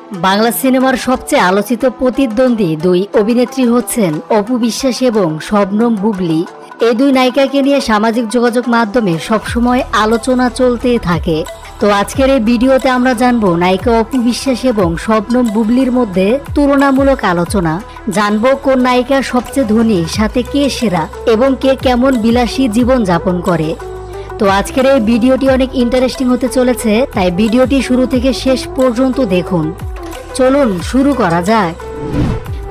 বাংলা সিনেমার সবচেয়ে আলোচিত প্রতিদ্বন্দ্বী দুই অভিনেত্রী হচ্ছেন অপু বিশ্বাস এবং শবনম বুবলী। এই দুই নায়িকাকে নিয়ে সামাজিক যোগাযোগ মাধ্যমে সবসময় আলোচনা চলতেই থাকে। তো আজকের এই ভিডিওতে আমরা জানবো নায়িকা অপু বিশ্বাস এবং শবনম বুবলীর মধ্যে তুলনামূলক আলোচনা, জানবো কোন নায়িকা সবচেয়ে ধনী, সাথে কে সেরা এবং কে কেমন বিলাসী জীবন যাপন করে। তো আজকের এই ভিডিওটি অনেক ইন্টারেস্টিং হতে চলেছে, তাই ভিডিওটি শুরু থেকে শেষ পর্যন্ত দেখুন। চলুন শুরু করা যাক।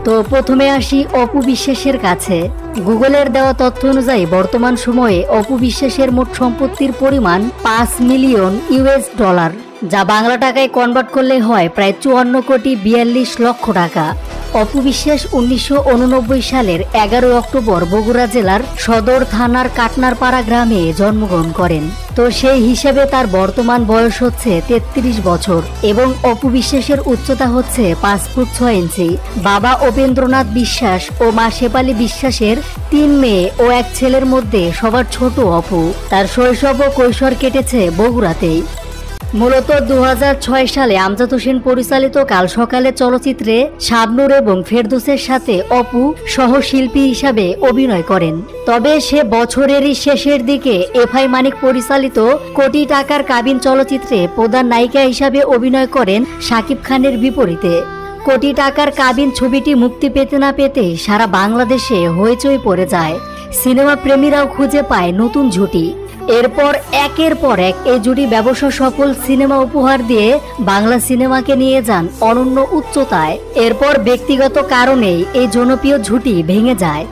তো প্রথমে আসি অপু বিশ্বাসের কাছে। গুগলের দেওয়া তথ্য অনুযায়ী বর্তমান সময়ে অপু বিশ্বাসের মোট সম্পত্তির পরিমাণ 5 মিলিয়ন ইউএস ডলার, যা বাংলা টাকায় কনভার্ট করলে হয় প্রায় 54 কোটি 42 লক্ষ টাকা। অপু বিশ্বাস 1989 সালের 11 অক্টোবর বগুড়া জেলার সদর থানার কাটনারপাড়া গ্রামে জন্মগ্রহণ করেন। তো সেই হিসেবে তার বর্তমান বয়স হচ্ছে 33 বছর এবং অপু বিশ্বাসের উচ্চতা হচ্ছে 5 ফুট 6 ইঞ্চি। বাবা উপেন্দ্রনাথ বিশ্বাস ও মা শেফালী বিশ্বাসের 3 মেয়ে ও 1 ছেলের মধ্যে সবার ছোট অপু। তার শৈশব ও কৈশোর কেটেছে বগুড়াতেই। মূলত 2006 সালে আমজাদ হোসেন পরিচালিত কাল সকালে চলচ্চিত্রে শাবনূর এবং ফেরদৌসের সাথে অপু সহশিল্পী হিসাবে অভিনয় করেন। তবে সে বছরেরই শেষের দিকে এফআই মানিক পরিচালিত কোটি টাকার কাবিন চলচ্চিত্রে প্রধান নায়িকা হিসাবে অভিনয় করেন শাকিব খানের বিপরীতে। কোটি টাকার কাবিন ছবিটি মুক্তি পেতে না পেতে সারা বাংলাদেশে হইচই পড়ে যায়। সিনেমা প্রেমীরাও খুঁজে পায় নতুন জুটি। এরপর একের পর এক এই জুটি ব্যবসা সফল সিনেমা উপহার দিয়ে বাংলা সিনেমাকে নিয়ে যান অনন্য উচ্চতায়। এরপর ব্যক্তিগত কারণেই এই জনপ্রিয় জুটি ভেঙে যায়।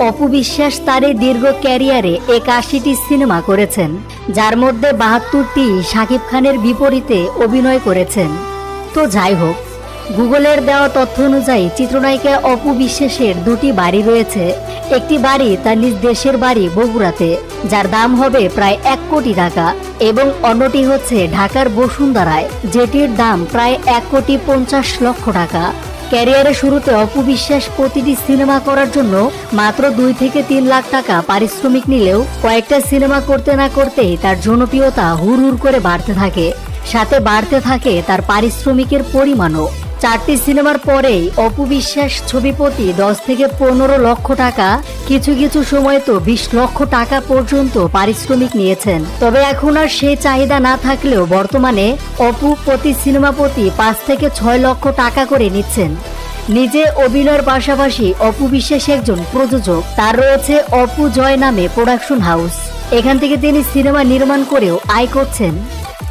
অপু বিশ্বাস তার এই দীর্ঘ ক্যারিয়ারে 81টি সিনেমা করেছেন, যার মধ্যে 72টি শাকিব খানের বিপরীতে অভিনয় করেছেন। তো যাই হোক, গুগলের দেওয়া তথ্য অনুযায়ী চিত্রনায়িকা অপু বিশ্বাসের 2টি বাড়ি রয়েছে। একটি বাড়ি তার নিজ দেশের বাড়ি বগুড়াতে, যার দাম হবে প্রায় 1 কোটি টাকা, এবং অন্যটি হচ্ছে ঢাকার বসুন্ধরায়, যেটির দাম প্রায় 1 কোটি 50 লক্ষ টাকা। ক্যারিয়ারের শুরুতে অপু বিশ্বাস প্রতিটি সিনেমা করার জন্য মাত্র 2 থেকে 3 লাখ টাকা পারিশ্রমিক নিলেও কয়েকটা সিনেমা করতে না করতেই তার জনপ্রিয়তা হুড় করে বাড়তে থাকে, সাথে বাড়তে থাকে তার পারিশ্রমিকের পরিমাণও। 4টি সিনেমার পরেই অপু বিশ্বাস ছবি প্রতি 10 থেকে 15 লক্ষ টাকা, কিছু কিছু সময় তো 20 লক্ষ টাকা পর্যন্ত পারিশ্রমিক নিয়েছেন। তবে এখন আর সেই চাহিদা না থাকলেও বর্তমানে অপু প্রতি সিনেমা প্রতি 5 থেকে 6 লক্ষ টাকা করে নিচ্ছেন। নিজে অভিনয়ের পাশাপাশি অপু বিশ্বাস একজন প্রযোজক। তার রয়েছে অপু জয় নামে প্রোডাকশন হাউস, এখান থেকে তিনি সিনেমা নির্মাণ করেও আয় করছেন।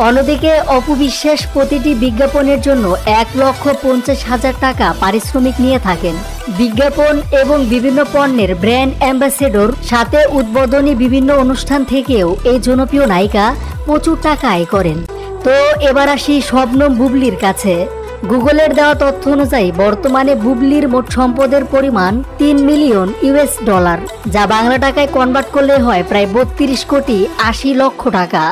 অন্যদিকে অপু বিশ্বাস প্রতিটি বিজ্ঞাপনের জন্য 1,50,000 টাকা পারিশ্রমিক নিয়ে থাকেন। বিজ্ঞাপন এবং বিভিন্ন পণ্যের ব্র্যান্ড অ্যাম্বাসেডর, সাথে উদ্বোধনী বিভিন্ন অনুষ্ঠান থেকেও এই জনপ্রিয় নায়িকা প্রচুর টাকা আয় করেন। তো এবার আসি শবনম বুবলীর কাছে। গুগলের দেওয়া তথ্য অনুযায়ী বর্তমানে বুবলীর মোট সম্পদের পরিমাণ 3 মিলিয়ন ইউএস ডলার, যা বাংলা টাকায় কনভার্ট করলে হয় প্রায় 32 কোটি 80 লক্ষ টাকা।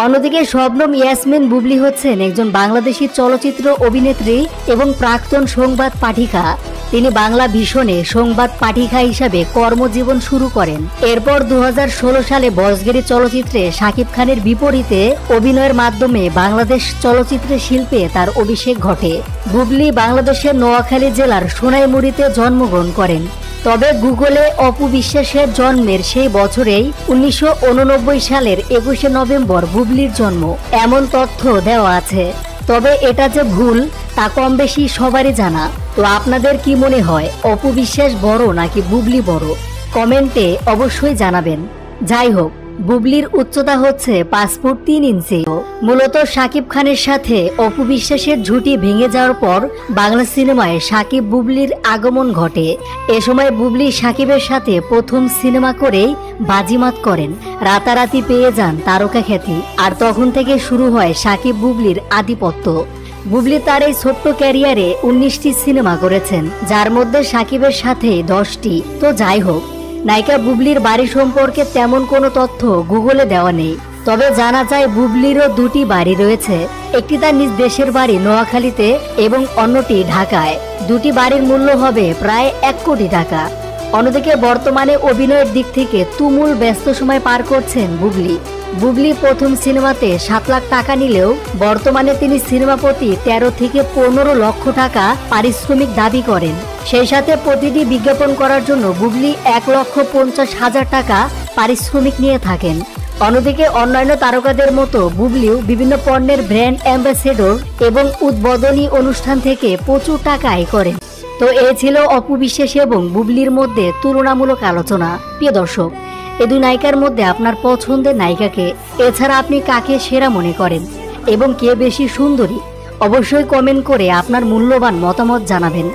অন্যদিকে শবনম ইয়াসমিন বুবলী হচ্ছেন একজন বাংলাদেশি চলচ্চিত্র অভিনেত্রী এবং প্রাক্তন সংবাদ পাঠিকা। তিনি বাংলা ভিশনে সংবাদ পাঠিকা হিসাবে কর্মজীবন শুরু করেন। এরপর 2016 সালে বসগেরি চলচ্চিত্রে শাকিব খানের বিপরীতে অভিনয়ের মাধ্যমে বাংলাদেশ চলচ্চিত্র শিল্পে তার অভিষেক ঘটে। বুবলী বাংলাদেশের নোয়াখালী জেলার সোনাইমুড়িতে জন্মগ্রহণ করেন। তবে গুগলে অপু বিশ্বাসের জন্মের সেই বছরেই 1989 সালের 21 নভেম্বর বুবলীর জন্ম, এমন তথ্য দেওয়া আছে। তবে এটা যে ভুল তা কম বেশি সবারই জানা। তো আপনাদের কি মনে হয়, অপু বিশ্বাস বড় নাকি বুবলী বড়? কমেন্টে অবশ্যই জানাবেন। যাই হোক, বুবলীর উচ্চতা হচ্ছে 5 ফুট 3 ইঞ্চি। মূলত শাকিব খানের সাথে অপু বিশ্বাসের জুটি ভেঙে যাওয়ার পর বাংলা সিনেমায় শাকিব বুবলীর আগমন ঘটে। এ সময় বুবলী শাকিবের সাথে প্রথম সিনেমা করেই বাজিমাত করেন, রাতারাতি পেয়ে যান তারকা খ্যাতি। আর তখন থেকে শুরু হয় শাকিব বুবলীর আধিপত্য। বুবলী তার এই ছোট্ট ক্যারিয়ারে 19টি সিনেমা করেছেন, যার মধ্যে শাকিবের সাথে 10টি। তো যাই হোক, নায়িকা বুবলীর বাড়ি সম্পর্কে তেমন কোনো তথ্য গুগলে দেওয়া নেই। তবে জানা যায় বুবলীরও 2টি বাড়ি রয়েছে। একটি তার নিজ দেশের বাড়ি নোয়াখালীতে এবং অন্যটি ঢাকায়। 2টি বাড়ির মূল্য হবে প্রায় 1 কোটি টাকা। অন্যদিকে বর্তমানে অভিনয়ের দিক থেকে তুমুল ব্যস্ত সময় পার করছেন বুবলি। বুবলি প্রথম সিনেমাতে 7 লাখ টাকা নিলেও বর্তমানে তিনি সিনেমা প্রতি 13 থেকে 15 লক্ষ টাকা পারিশ্রমিক দাবি করেন। সেই সাথে প্রতিটি বিজ্ঞাপন করার জন্য বুবলি 1,50,000 টাকা পারিশ্রমিক নিয়ে থাকেন। অন্যদিকে অন্যান্য তারকাদের মতো বুবলিও বিভিন্ন পণ্যের ব্র্যান্ড অ্যাম্বাসেডর এবং উদ্বোধনী অনুষ্ঠান থেকে প্রচুর টাকা আয় করেন। তো এ ছিল অপু বিশ্বাস এবং বুবলির মধ্যে তুলনামূলক আলোচনা। প্রিয় দর্শক, এই দুই নায়িকার মধ্যে আপনার পছন্দের নায়িকাকে, এছাড়া আপনি কাকে সেরা মনে করেন এবং কে বেশি সুন্দরী, অবশ্যই কমেন্ট করে আপনার মূল্যবান মতামত জানাবেন।